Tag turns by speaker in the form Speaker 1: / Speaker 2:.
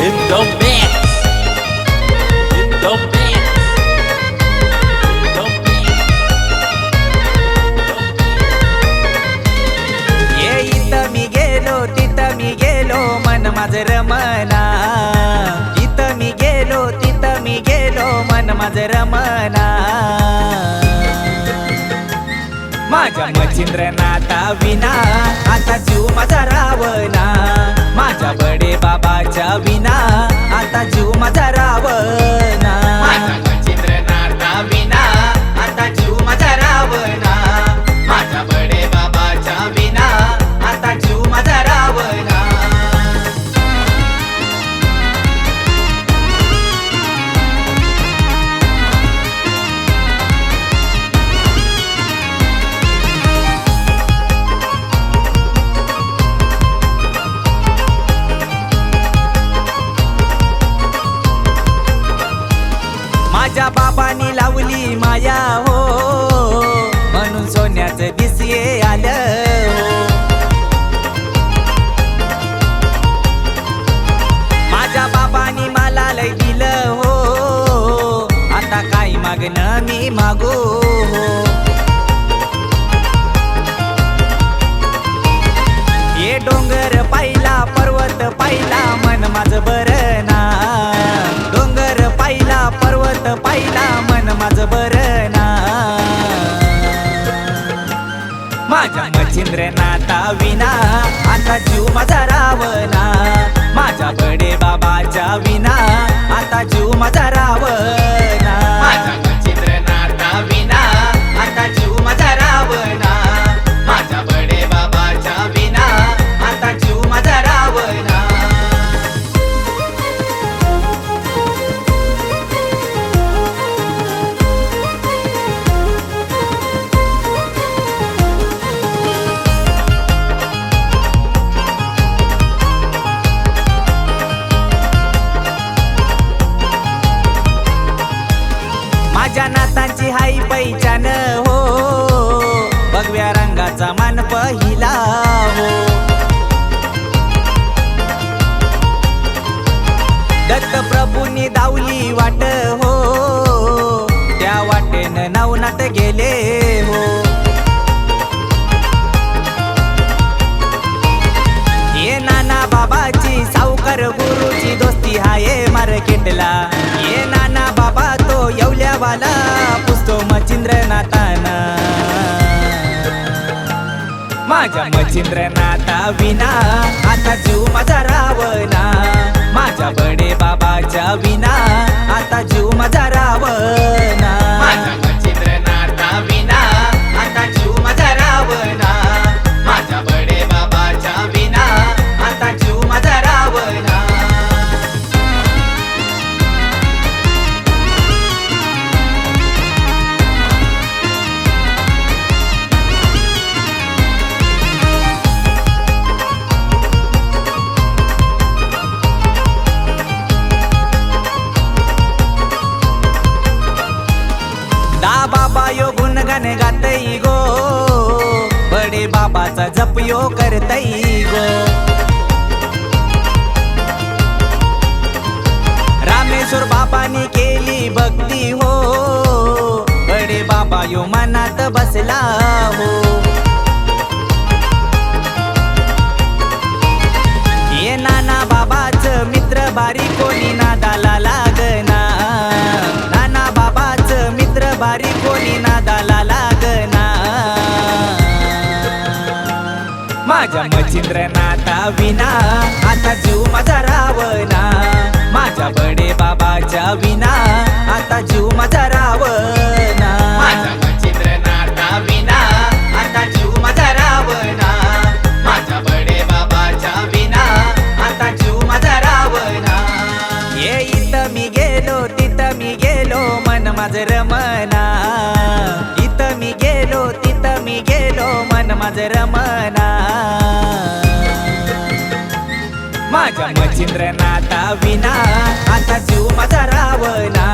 Speaker 1: In the mix. In the mix. In the mix.
Speaker 2: ये इथं मी गेलो तिथं मी गेलो मन माझं रमना इथं मी गेलो तिथं मी गेलो मन माझं रमना माझ्या मच्छिंद्रनाथा विना आता जीव माझा रावना माझ्या बडे बाबाच्या विना आता जीव माझा रावना माझ्या मच्छिंद्रनाथा विना आता जीव माझा रावना माझ्या बडे बाबाच्या विना आता जीव माझा रावना माझ्या बाबांनी लावली माया हो म्हणून सोन्याचं दिसये आलं हो माझ्या बाबांनी मला लय दिलं हो आता काय मागणं मी मागू हो ये डोंगर पाहिला पर्वत पाहिला मन माझं बरं ना डोंगर पाहिला पर्वत पाहिला मन माझं बरं ना माझ्या मच्छिंद्रनाथा विना आता जीव माझा रावना माझ्या बडे बाबाच्या विना आता जीव माझा रावना माझ्या मच्छिंद्रनाथा विना आता जीव माझा रावना माझ्या बडे बाबाच्या विना आता जीव माझा रावना माझ्या नातांची हाई पैचान हो भगव्या रंगाचा मान पहिला हो दत्त प्रभूंनी दावली वाट हो त्या वाटेनं नवनाथ गेले हो ये नाना बाबाची सावकार गुरुची दोस्ती हाये मार्केटला ये नाना बाबा तो येवल्यावाला पुसतो मच्छिंद्रनाथाना माझ्या मच्छिंद्रनाथा विना आता जीव माझा रावना माझ्या बडे बाबाच्या विना आता जीव माझा रावना माझ्या मच्छिंद्रनाथा विना आता जीव माझा रावना माझ्या बडे बाबाच्या विना आता जीव माझा रावना बाबा यो गुणगान गातई गो बडे बाबाचा जप यो करतई गो रामेश्वर बाबांनी केली भक्ती हो बडे बाबा यो मनात बसला हो ये नाना बाबाचं मित्र बारी कोणी नादाला लागना नाना बाबाचं मित्र बारी कोणी नादाला लागना माझ्या मच्छिंद्रनाथा विना आता जीव माझा रावना माझ्या बडे बाबाच्या विना आता जीव माझा रावना माझ्या मच्छिंद्रनाथा विना आता जीव माझा रावना माझ्या बडे बाबाच्या विना आता जीव माझा रावना ये इथं मी गेलो तिथं मी गेलो मन माझं रमना इथं मी गेलो तिथं मी गेलो मन माझं रमना माझ्या मच्छिंद्रनाथा विना आता जीव माझा रावना